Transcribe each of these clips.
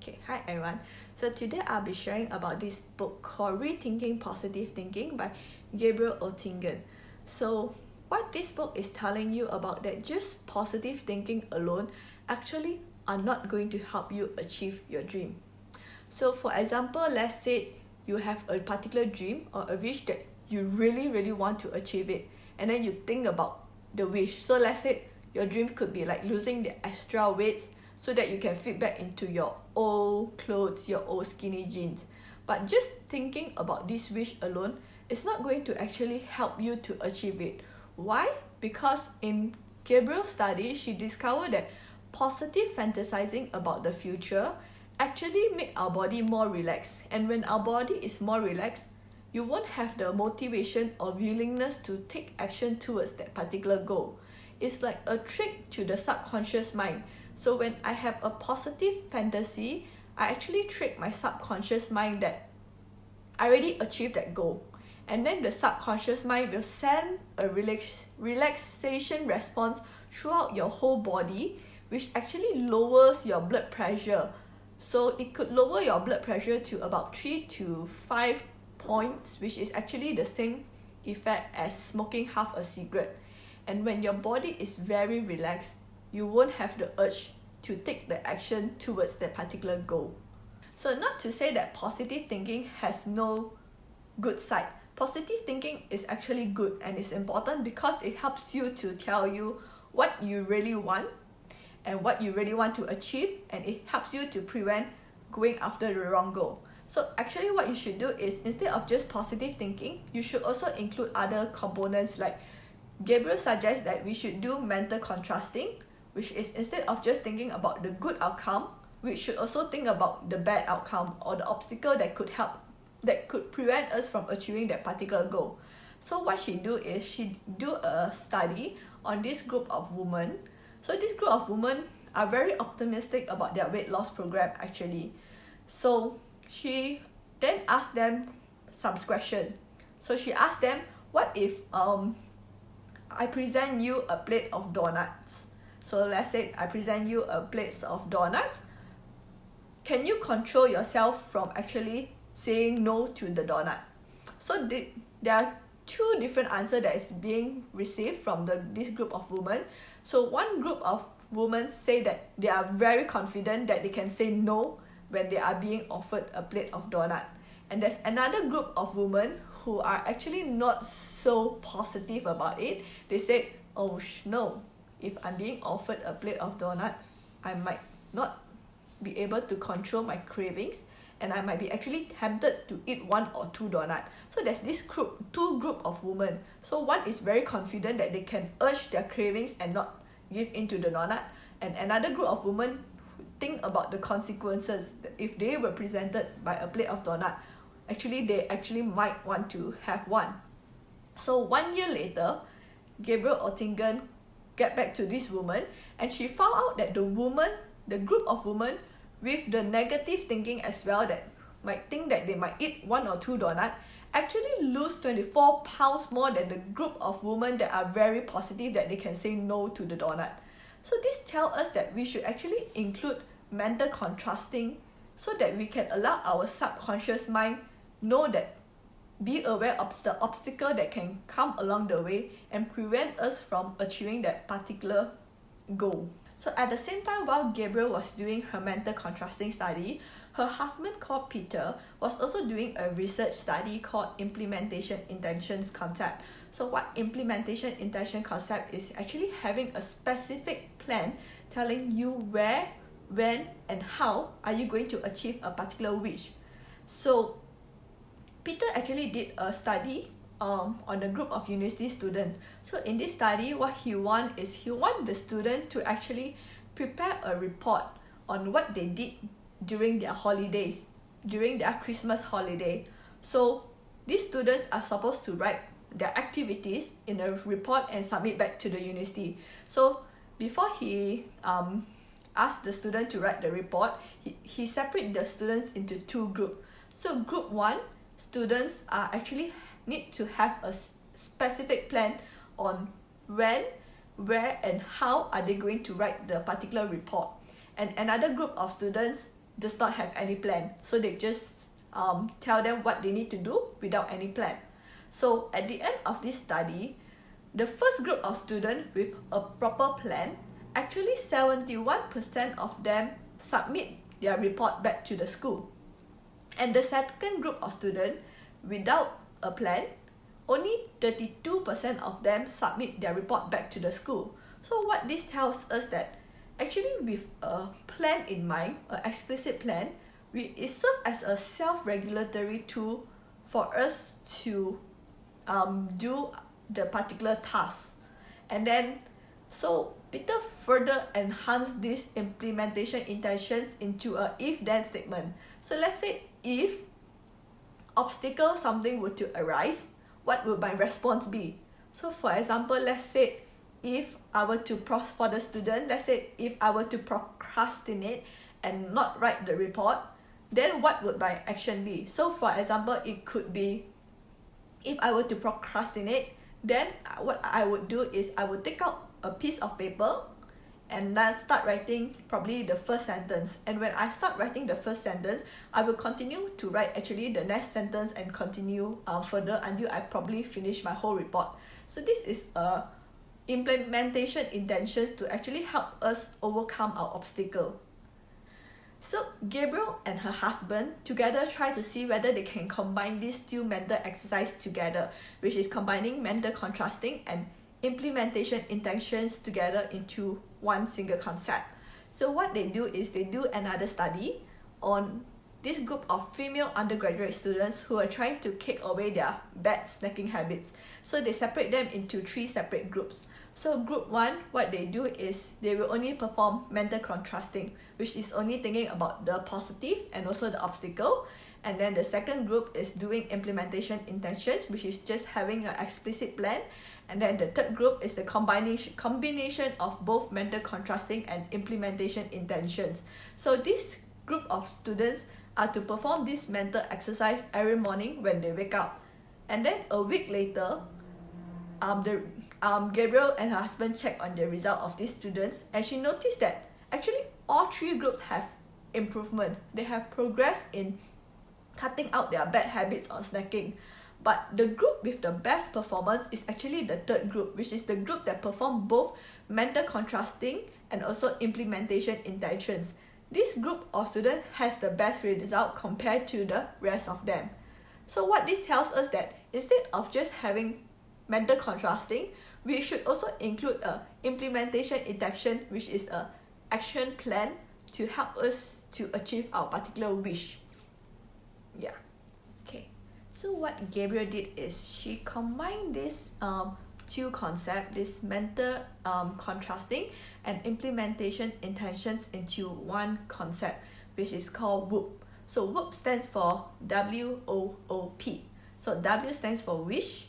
Okay, hi everyone. So today I'll be sharing about this book called Rethinking Positive Thinking by W.O.O.P. So what this book is telling you about that just positive thinking alone actually are not going to help you achieve your dream. So for example, let's say you have a particular dream or a wish that you really want to achieve it, and then you think about the wish. So let's say your dream could be like losing the extra weights so that you can fit back into your old clothes, your old skinny jeans. But just thinking about this wish alone is not going to actually help you to achieve it. Why? Because in Gabriel's study, she discovered that positive fantasizing about the future actually make our body more relaxed. And when our body is more relaxed, you won't have the motivation or willingness to take action towards that particular goal. It's like a trick to the subconscious mind. So when I have a positive fantasy, I actually trick my subconscious mind that I already achieved that goal. And then the subconscious mind will send a relaxation response throughout your whole body, which actually lowers your blood pressure. So it could lower your blood pressure to about 3 to 5 points, which is actually the same effect as smoking half a cigarette. And when your body is very relaxed, you won't have the urge to take the action towards that particular goal. So not to say that positive thinking has no good side. Positive thinking is actually good and it's important because it helps you to tell you what you really want and what you really want to achieve, and it helps you to prevent going after the wrong goal. So actually what you should do is, instead of just positive thinking, you should also include other components. Like Gabriel suggests that we should do mental contrasting, which is instead of just thinking about the good outcome, we should also think about the bad outcome or the obstacle that could prevent us from achieving that particular goal. So what she do is she do a study on this group of women. So this group of women are very optimistic about their weight loss program actually. So she then asked them some questions. So she asked them, what if I present you a plate of donuts? So let's say I present you a plate of donuts. Can you control yourself from actually saying no to the donut? So there are two different answers that is being received from this group of women. So one group of women say that they are very confident that they can say no when they are being offered a plate of donut. And there's another group of women who are actually not so positive about it. They say, oh no, if I'm being offered a plate of donut, I might not be able to control my cravings, and I might be actually tempted to eat 1 or 2 donuts. So there's this two group of women. So one is very confident that they can urge their cravings and not give in to the donut, and another group of women think about the consequences. If they were presented by a plate of donut, they actually might want to have one. So 1 year later, Gabriel Oettingen get back to this woman, and she found out that the group of women with the negative thinking as well, that might think that they might eat 1 or 2 donuts, actually lose 24 pounds more than the group of women that are very positive that they can say no to the donut. So this tells us that we should actually include mental contrasting so that we can allow our subconscious mind be aware of the obstacle that can come along the way and prevent us from achieving that particular goal. So at the same time, while Gabriel was doing her mental contrasting study, her husband called Peter was also doing a research study called implementation intentions concept. So what implementation intention concept is actually having a specific plan telling you where, when, and how are you going to achieve a particular wish. So Peter actually did a study on a group of university students. So in this study, what he want the student to actually prepare a report on what they did during their holidays, during their Christmas holiday. So these students are supposed to write their activities in a report and submit back to the university. So before he asked the student to write the report, he separated the students into 2 groups. So group 1, students are actually need to have a specific plan on when, where, and how are they going to write the particular report. And another group of students does not have any plan. So they just tell them what they need to do without any plan. So at the end of this study, the first group of students with a proper plan, actually 71% of them submit their report back to the school. And the second group of students without a plan, only 32% of them submit their report back to the school. So what this tells us that actually with a plan in mind, an explicit plan, it serves as a self-regulatory tool for us to do the particular task. And then, so Peter further enhanced this implementation intentions into a if-then statement. So let's say if obstacle something were to arise, what would my response be? So for example, let's say if I were to for the student, let's say if I were to procrastinate and not write the report, then what would my action be? So for example, it could be if I were to procrastinate, then what I would do is I would take out a piece of paper and then start writing probably the first sentence. And when I start writing the first sentence, I will continue to write actually the next sentence and continue further until I probably finish my whole report. So this is a implementation intentions to actually help us overcome our obstacle. So Gabriel and her husband together try to see whether they can combine these two mental exercise together, which is combining mental contrasting and implementation intentions together into one single concept. So what they do is they do another study on this group of female undergraduate students who are trying to kick away their bad snacking habits. So they separate them into 3 separate groups. So group 1, what they do is they will only perform mental contrasting, which is only thinking about the positive and also the obstacle. And then the second group is doing implementation intentions, which is just having an explicit plan. And then the third group is the combination of both mental contrasting and implementation intentions. So this group of students are to perform this mental exercise every morning when they wake up. And then a week later, Gabriel and her husband checked on the result of these students, and she noticed that actually all 3 groups have improvement. They have progressed in cutting out their bad habits on snacking. But the group with the best performance is actually the third group, which is the group that performed both mental contrasting and also implementation intentions. This group of students has the best result compared to the rest of them. So what this tells us that instead of just having mental contrasting, we should also include a implementation intention, which is a action plan to help us to achieve our particular wish. Yeah. Okay. So what Gabriel did is she combined this 2 concepts, this mental contrasting and implementation intentions into one concept, which is called W.O.O.P. So W.O.O.P stands for W-O.O.P. So W stands for wish,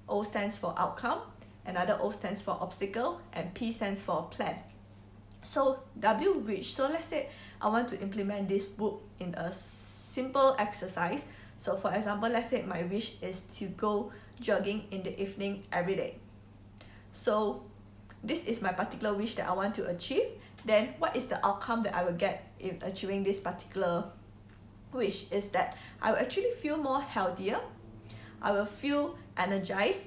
O stands for outcome, another O stands for obstacle, and P stands for plan. So W wish. So let's say I want to implement this W.O.O.P in a simple exercise. So for example, let's say my wish is to go jogging in the evening every day. So this is my particular wish that I want to achieve. Then what is the outcome that I will get in achieving this particular wish is that I will actually feel more healthier, I will feel energized,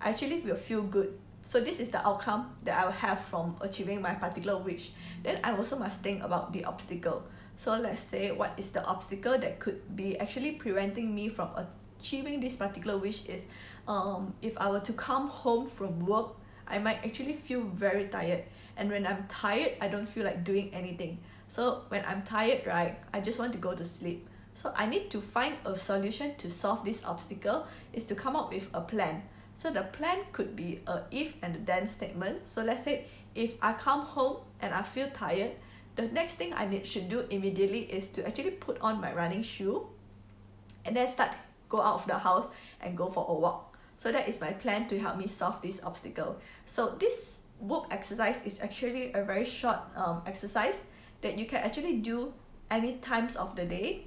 I actually will feel good. So this is the outcome that I will have from achieving my particular wish. Then I also must think about the obstacle. So let's say what is the obstacle that could be actually preventing me from achieving this particular wish is if I were to come home from work, I might actually feel very tired. And when I'm tired, I don't feel like doing anything. So when I'm tired, right, I just want to go to sleep. So I need to find a solution to solve this obstacle is to come up with a plan. So the plan could be a if and a then statement. So let's say if I come home and I feel tired, the next thing I should do immediately is to actually put on my running shoe and then go out of the house and go for a walk. So that is my plan to help me solve this obstacle. So this W.O.O.P exercise is actually a very short exercise that you can actually do any times of the day.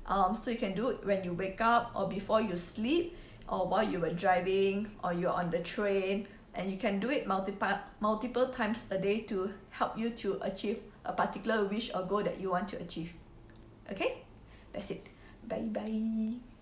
So you can do it when you wake up or before you sleep or while you were driving or you're on the train, and you can do it multiple times a day to help you to achieve a particular wish or goal that you want to achieve. Okay, that's it. Bye bye.